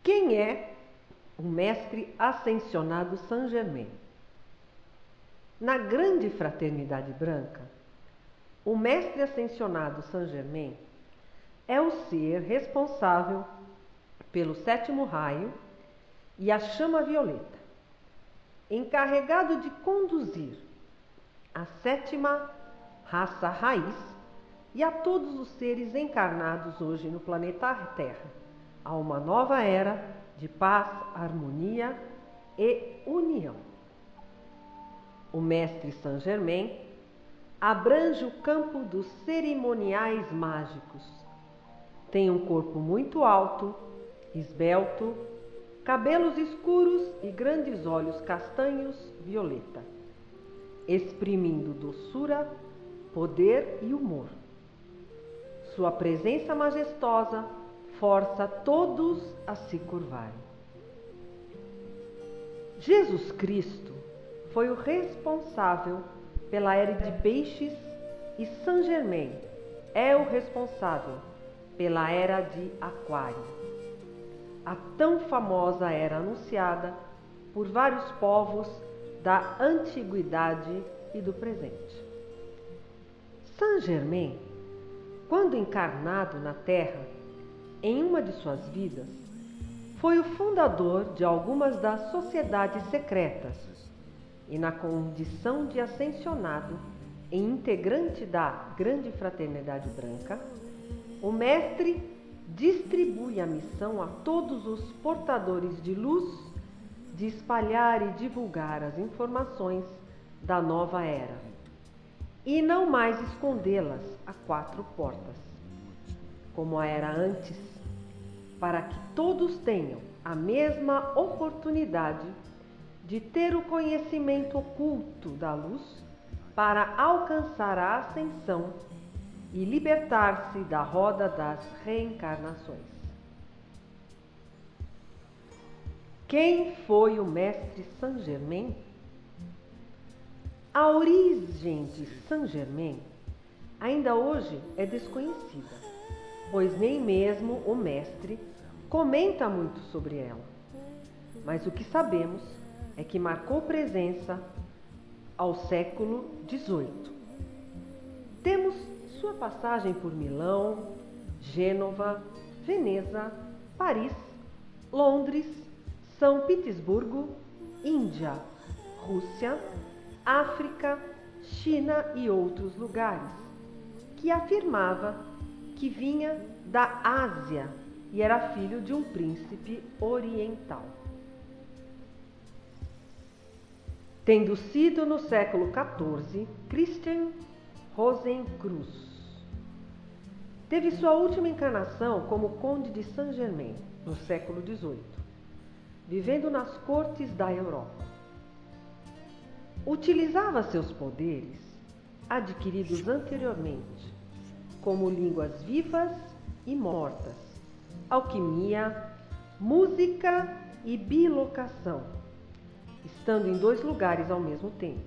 Quem é o mestre ascensionado Saint-Germain? Na grande fraternidade branca, o mestre ascensionado Saint-Germain é o ser responsável pelo sétimo raio e a chama violeta, encarregado de conduzir a sétima raça raiz e a todos os seres encarnados hoje no planeta Terra a uma nova era de paz, harmonia e união. O mestre Saint-Germain abrange o campo dos cerimoniais mágicos. Tem um corpo muito alto, esbelto, cabelos escuros e grandes olhos castanhos violeta, exprimindo doçura, poder e humor. Sua presença majestosa força todos a se curvarem. Jesus Cristo foi o responsável pela era de peixes e Saint-Germain é o responsável pela era de Aquário. A tão famosa era anunciada por vários povos da antiguidade e do presente. Saint-Germain, quando encarnado na Terra, em uma de suas vidas, foi o fundador de algumas das sociedades secretas e, na condição de ascensionado e integrante da Grande Fraternidade Branca, o mestre distribui a missão a todos os portadores de luz de espalhar e divulgar as informações da nova era e não mais escondê-las a quatro portas, como era antes, para que todos tenham a mesma oportunidade de ter o conhecimento oculto da luz para alcançar a ascensão e libertar-se da roda das reencarnações. Quem foi o mestre Saint-Germain? A origem de Saint-Germain ainda hoje é desconhecida, pois nem mesmo o mestre comenta muito sobre ela. Mas o que sabemos é que marcou presença ao século XVIII. Temos sua passagem por Milão, Gênova, Veneza, Paris, Londres, São Petersburgo, Índia, Rússia, África, China e outros lugares, que afirmava que vinha da Ásia e era filho de um príncipe oriental. Tendo sido no século XIV, Christian Rosenkreuz teve sua última encarnação como conde de Saint-Germain no século XVIII, vivendo nas cortes da Europa. Utilizava seus poderes, adquiridos anteriormente, como línguas vivas e mortas, alquimia, música e bilocação, estando em dois lugares ao mesmo tempo.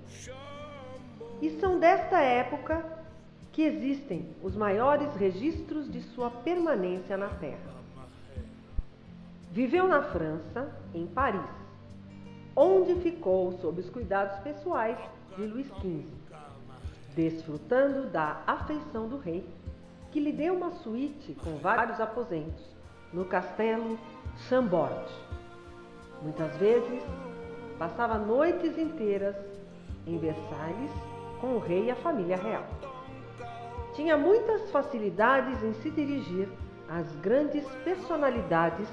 E são desta época que existem os maiores registros de sua permanência na Terra. Viveu na França, em Paris, onde ficou sob os cuidados pessoais de Luís XV, desfrutando da afeição do rei, que lhe deu uma suíte com vários aposentos no castelo Chambord. Muitas vezes passava noites inteiras em Versalhes com o rei e a família real. Tinha muitas facilidades em se dirigir às grandes personalidades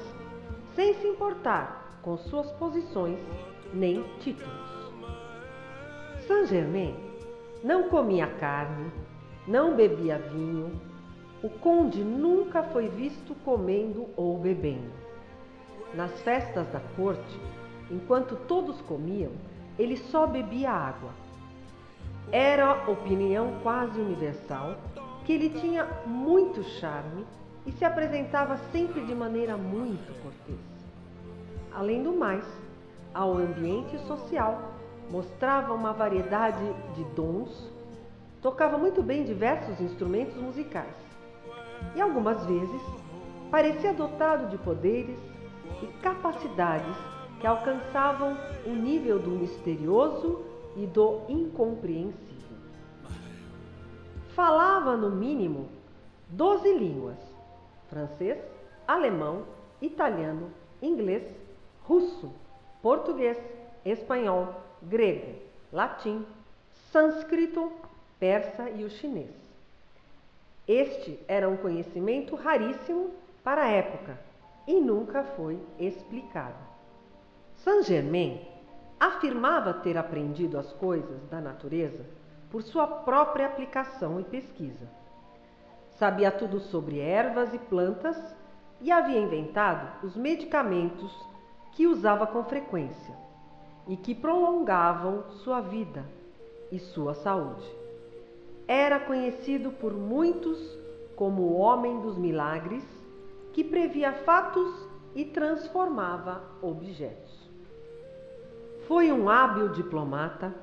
sem se importar com suas posições nem títulos. Saint-Germain não comia carne, não bebia vinho. O conde nunca foi visto comendo ou bebendo. Nas festas da corte, enquanto todos comiam, ele só bebia água. Era opinião quase universal que ele tinha muito charme e se apresentava sempre de maneira muito cortês. Além do mais, ao ambiente social mostrava uma variedade de dons, tocava muito bem diversos instrumentos musicais e algumas vezes parecia dotado de poderes e capacidades que alcançavam o nível do misterioso e do incompreensível. Falava, no mínimo, 12 línguas: francês, alemão, italiano, inglês, russo, português, espanhol, grego, latim, sânscrito, persa e o chinês. Este era um conhecimento raríssimo para a época e nunca foi explicado. Saint-Germain afirmava ter aprendido as coisas da natureza por sua própria aplicação e pesquisa. Sabia tudo sobre ervas e plantas e havia inventado os medicamentos que usava com frequência e que prolongavam sua vida e sua saúde. Era conhecido por muitos como o homem dos milagres, que previa fatos e transformava objetos. Foi um hábil diplomata,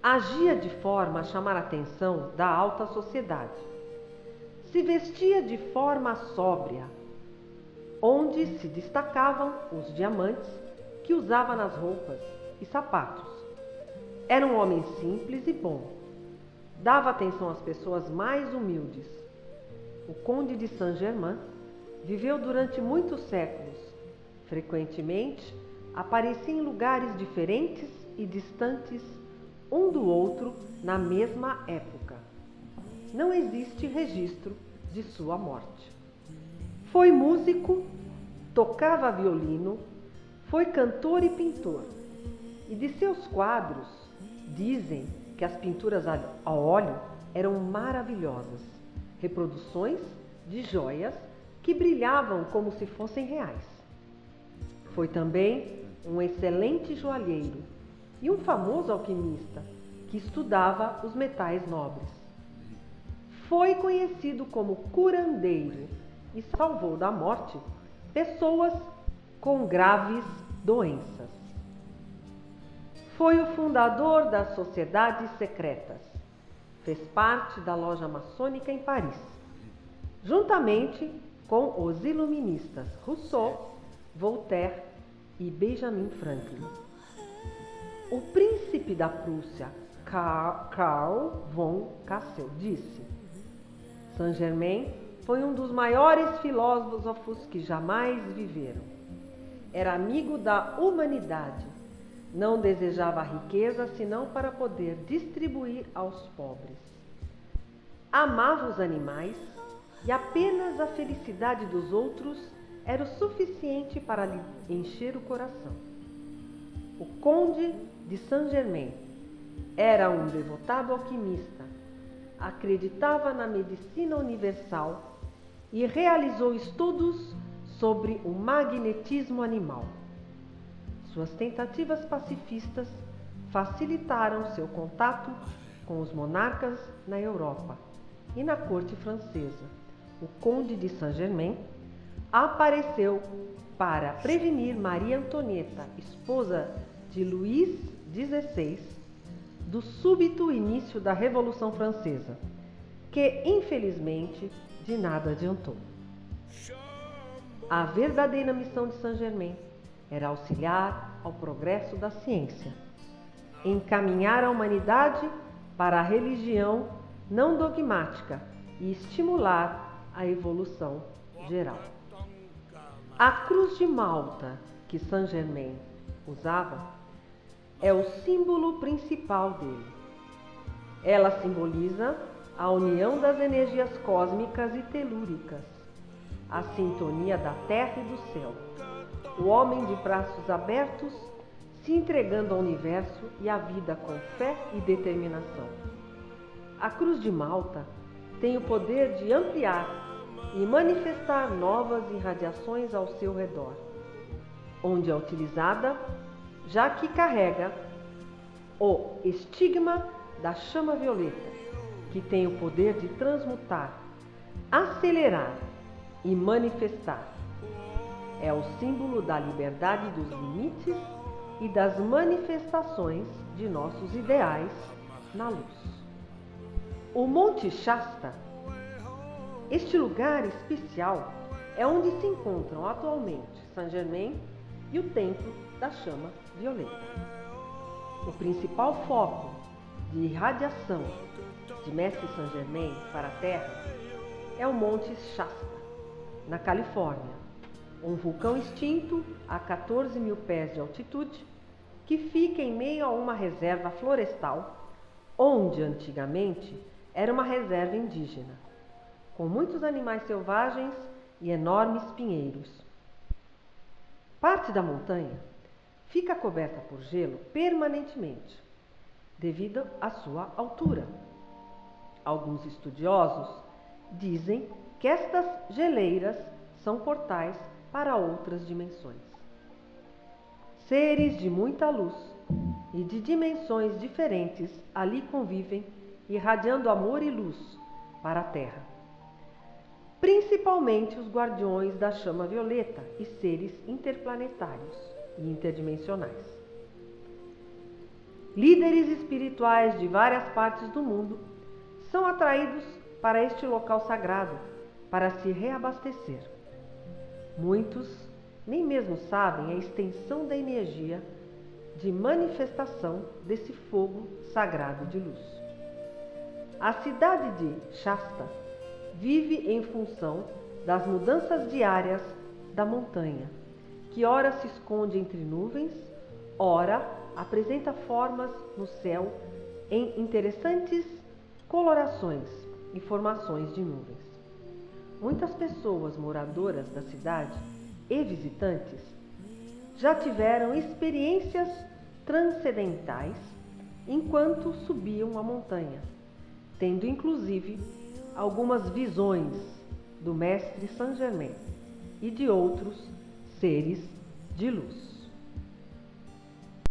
agia de forma a chamar a atenção da alta sociedade. Se vestia de forma sóbria, onde se destacavam os diamantes que usava nas roupas e sapatos. Era um homem simples e bom. Dava atenção às pessoas mais humildes. O conde de Saint-Germain viveu durante muitos séculos. Frequentemente, aparecia em lugares diferentes e distantes um do outro na mesma época. Não existe registro de sua morte. Foi músico, tocava violino, foi cantor e pintor. E de seus quadros, dizem que as pinturas a óleo eram maravilhosas, reproduções de joias que brilhavam como se fossem reais. Foi também um excelente joalheiro e um famoso alquimista que estudava os metais nobres. Foi conhecido como curandeiro e salvou da morte pessoas com graves doenças. Foi o fundador das sociedades secretas. Fez parte da loja maçônica em Paris, juntamente com os iluministas Rousseau, Voltaire e Benjamin Franklin. O príncipe da Prússia, Karl von Kassel, disse: Saint-Germain foi um dos maiores filósofos que jamais viveram. Era amigo da humanidade. Não desejava a riqueza senão para poder distribuir aos pobres. Amava os animais e apenas a felicidade dos outros era o suficiente para lhe encher o coração. O conde de Saint-Germain era um devotado alquimista, acreditava na medicina universal e realizou estudos sobre o magnetismo animal. Suas tentativas pacifistas facilitaram seu contato com os monarcas na Europa e na corte francesa. O conde de Saint-Germain apareceu para prevenir Maria Antonieta, esposa de Luís XVI, do súbito início da Revolução Francesa, que infelizmente de nada adiantou. A verdadeira missão de Saint-Germain era auxiliar ao progresso da ciência, encaminhar a humanidade para a religião não dogmática e estimular a evolução geral. A cruz de Malta que Saint-Germain usava é o símbolo principal dele. Ela simboliza a união das energias cósmicas e telúricas, a sintonia da terra e do céu, o homem de braços abertos se entregando ao universo e à vida com fé e determinação. A cruz de Malta tem o poder de ampliar e manifestar novas irradiações ao seu redor, onde é utilizada, já que carrega o estigma da chama violeta, que tem o poder de transmutar, acelerar e manifestar. É o símbolo da liberdade dos limites e das manifestações de nossos ideais na luz. O Monte Shasta, este lugar especial, é onde se encontram atualmente Saint-Germain e o Templo da Chama Violeta. O principal foco de irradiação de Mestre Saint-Germain para a Terra é o Monte Shasta, na Califórnia, um vulcão extinto a 14.000 pés de altitude que fica em meio a uma reserva florestal, onde antigamente era uma reserva indígena, com muitos animais selvagens e enormes pinheiros. Parte da montanha fica coberta por gelo permanentemente, devido à sua altura. Alguns estudiosos dizem que estas geleiras são portais para outras dimensões. Seres de muita luz e de dimensões diferentes ali convivem, irradiando amor e luz para a Terra. Principalmente os guardiões da chama violeta e seres interplanetários e interdimensionais. Líderes espirituais de várias partes do mundo são atraídos para este local sagrado para se reabastecer. Muitos nem mesmo sabem a extensão da energia de manifestação desse fogo sagrado de luz. A cidade de Shasta vive em função das mudanças diárias da montanha, que ora se esconde entre nuvens, ora apresenta formas no céu em interessantes colorações e formações de nuvens. Muitas pessoas moradoras da cidade e visitantes já tiveram experiências transcendentais enquanto subiam a montanha, tendo inclusive algumas visões do Mestre Saint-Germain e de outros seres de luz.